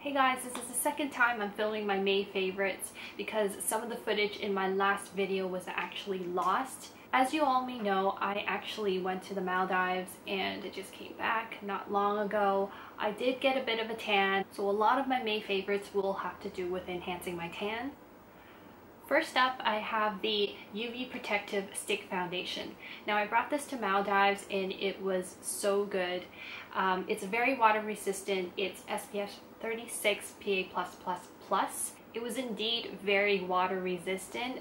Hey guys, this is the second time I'm filming my May favorites because some of the footage in my last video was actually lost. As you all may know, I actually went to the Maldives and it just came back not long ago. I did get a bit of a tan, so a lot of my May favorites will have to do with enhancing my tan. First up, I have the UV Protective Stick Foundation. Now I brought this to Maldives and it was so good. It's very water resistant. It's SPF 36 PA+++. It was indeed very water resistant.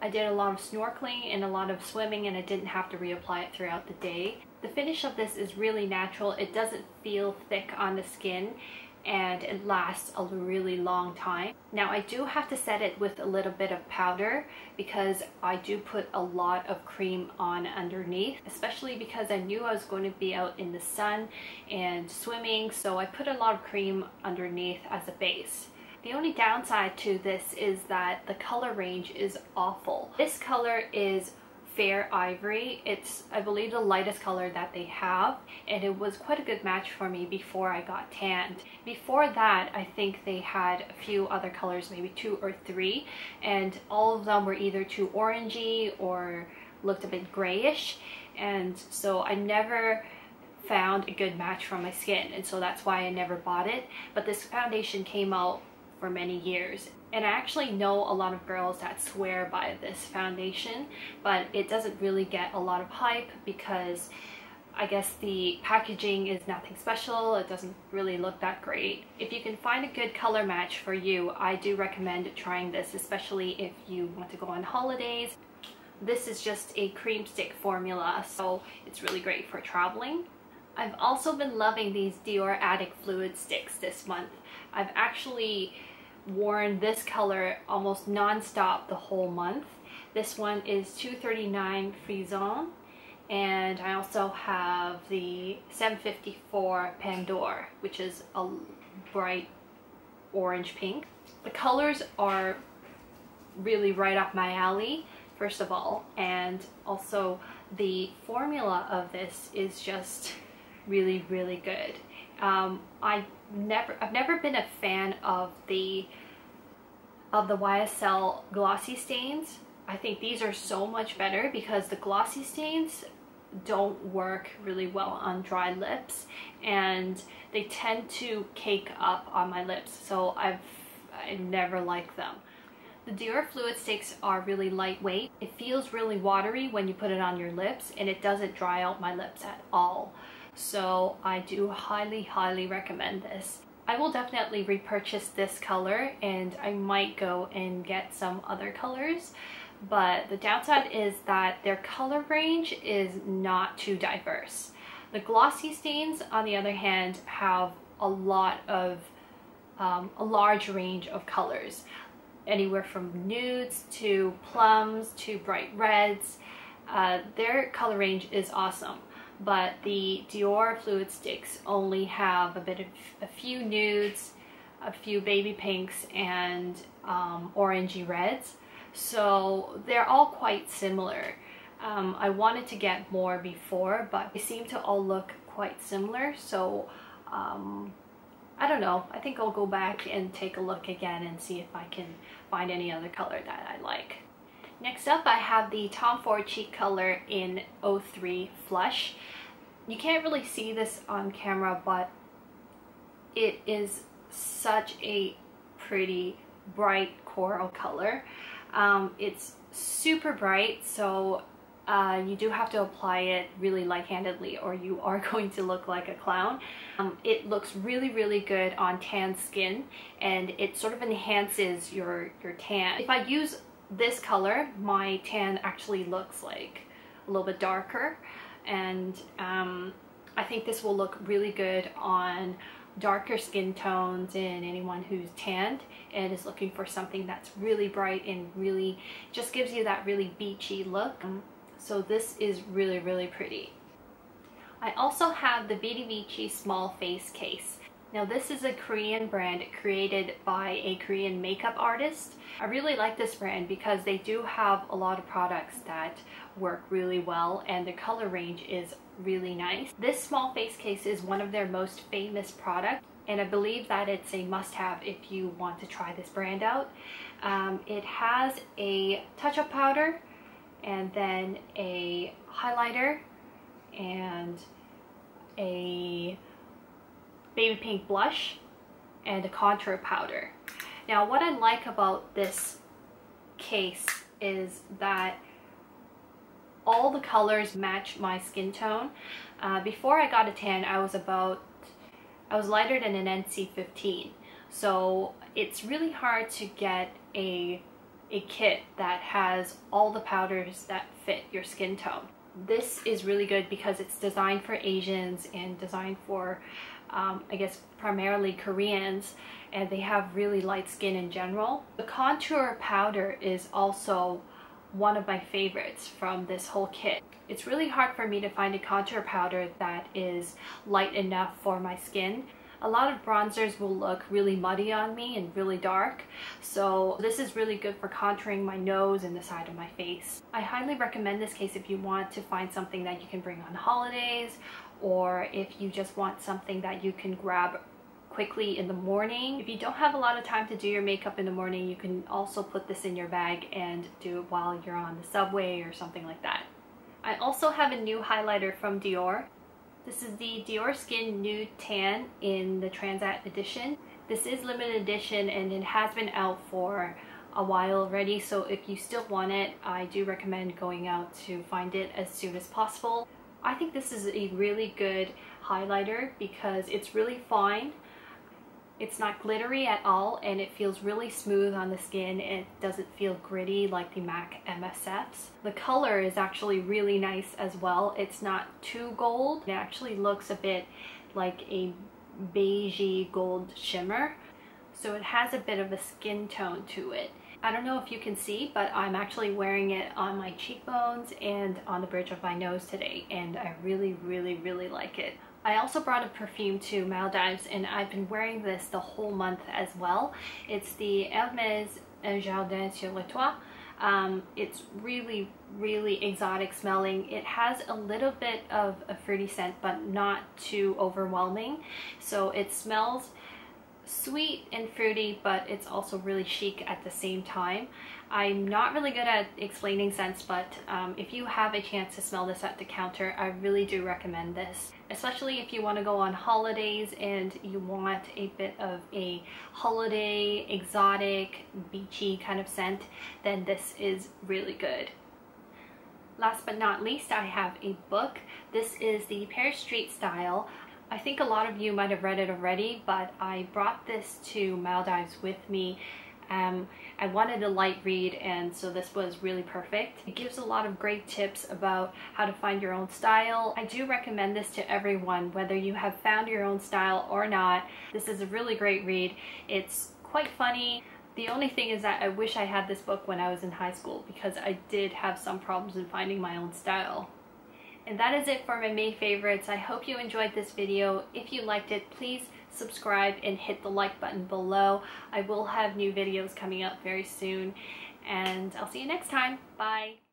I did a lot of snorkeling and a lot of swimming and I didn't have to reapply it throughout the day. The finish of this is really natural. It doesn't feel thick on the skin and it lasts a really long time. Now I do have to set it with a little bit of powder because I do put a lot of cream on underneath, especially because I knew I was going to be out in the sun and swimming, so I put a lot of cream underneath as a base. The only downside to this is that the color range is awful. This color is Fair Ivory. It's, I believe, the lightest color that they have, and it was quite a good match for me before I got tanned. Before that, I think they had a few other colors, maybe 2 or 3, and all of them were either too orangey or looked a bit grayish, and so I never found a good match for my skin, and so that's why I never bought it. But this foundation came out for many years, and I actually know a lot of girls that swear by this foundation, but it doesn't really get a lot of hype because I guess the packaging is nothing special. It doesn't really look that great. If you can find a good color match for you, I do recommend trying this, especially if you want to go on holidays. This is just a cream stick formula, so it's really great for traveling. I've also been loving these Dior Addict fluid sticks this month. I've actually worn this color almost non-stop the whole month. This one is 239 Frisson, and I also have the 754 Pandore, which is a bright orange pink. The colors are really right up my alley, first of all, and also the formula of this is just really good. I've never been a fan of the YSL glossy stains. I think these are so much better because the glossy stains don't work really well on dry lips and they tend to cake up on my lips, so I never liked them. The Dior fluid sticks are really lightweight. It feels really watery when you put it on your lips and it doesn't dry out my lips at all. So I do highly recommend this. I will definitely repurchase this color and I might go and get some other colors, but the downside is that their color range is not too diverse. The glossy stains, on the other hand, have a large range of colors, anywhere from nudes to plums to bright reds. Their color range is awesome. But the Dior fluid sticks only have a few nudes, a few baby pinks, and orangey reds, so they're all quite similar. I wanted to get more before, but they seem to all look quite similar, so I don't know. I think I'll go back and take a look again and see if I can find any other color that I like. Next up, I have the Tom Ford Cheek Color in 03 Flush. You can't really see this on camera, but it is such a pretty bright coral color. It's super bright, so you do have to apply it really light-handedly or you are going to look like a clown. It looks really good on tan skin and it sort of enhances your tan. If I use this color, my tan actually looks like a little bit darker, and I think this will look really good on darker skin tones and anyone who's tanned and is looking for something that's really bright and really just gives you that really beachy look. So this is really pretty. I also have the Vidi Vici small face case. Now this is a Korean brand created by a Korean makeup artist. I really like this brand because they do have a lot of products that work really well and the color range is really nice. This small face case is one of their most famous products. and I believe that it's a must-have if you want to try this brand out. It has a touch-up powder and then a highlighter and a baby pink blush and a contour powder. Now what I like about this case is that all the colors match my skin tone. Before I got a tan, I was lighter than an NC15, so it's really hard to get a kit that has all the powders that fit your skin tone. This is really good because it's designed for Asians and designed for I guess primarily Koreans, and they have really light skin in general. The contour powder is also one of my favorites from this whole kit. It's really hard for me to find a contour powder that is light enough for my skin. A lot of bronzers will look really muddy on me and really dark, so this is really good for contouring my nose and the side of my face. I highly recommend this case if you want to find something that you can bring on holidays, or if you just want something that you can grab quickly in the morning. If you don't have a lot of time to do your makeup in the morning, you can also put this in your bag and do it while you're on the subway or something like that. I also have a new highlighter from Dior. This is the Diorskin Nude Tan in the Transat edition. This is limited edition and it has been out for a while already, so if you still want it, I do recommend going out to find it as soon as possible. I think this is a really good highlighter because it's really fine. It's not glittery at all and it feels really smooth on the skin. It doesn't feel gritty like the MAC MSFs. The color is actually really nice as well. It's not too gold. It actually looks a bit like a beigey gold shimmer. So it has a bit of a skin tone to it. I don't know if you can see, but I'm actually wearing it on my cheekbones and on the bridge of my nose today, and I really like it. I also brought a perfume to Maldives and I've been wearing this the whole month as well. It's the Hermes Jardin Sur le Toit. It's really exotic smelling. It has a little bit of a fruity scent but not too overwhelming. So it smells sweet and fruity, but it's also really chic at the same time. I'm not really good at explaining scents, but if you have a chance to smell this at the counter, I really do recommend this, especially if you want to go on holidays and you want a bit of a holiday, exotic, beachy kind of scent, then this is really good. Last but not least, I have a book. This is the Paris Street Style. I think a lot of you might have read it already, but I brought this to Maldives with me. I wanted a light read, and so this was really perfect. It gives a lot of great tips about how to find your own style. I do recommend this to everyone, whether you have found your own style or not. This is a really great read. It's quite funny. The only thing is that I wish I had this book when I was in high school because I did have some problems in finding my own style. And that is it for my May favorites. I hope you enjoyed this video. If you liked it, please subscribe and hit the like button below. I will have new videos coming up very soon, and I'll see you next time. Bye!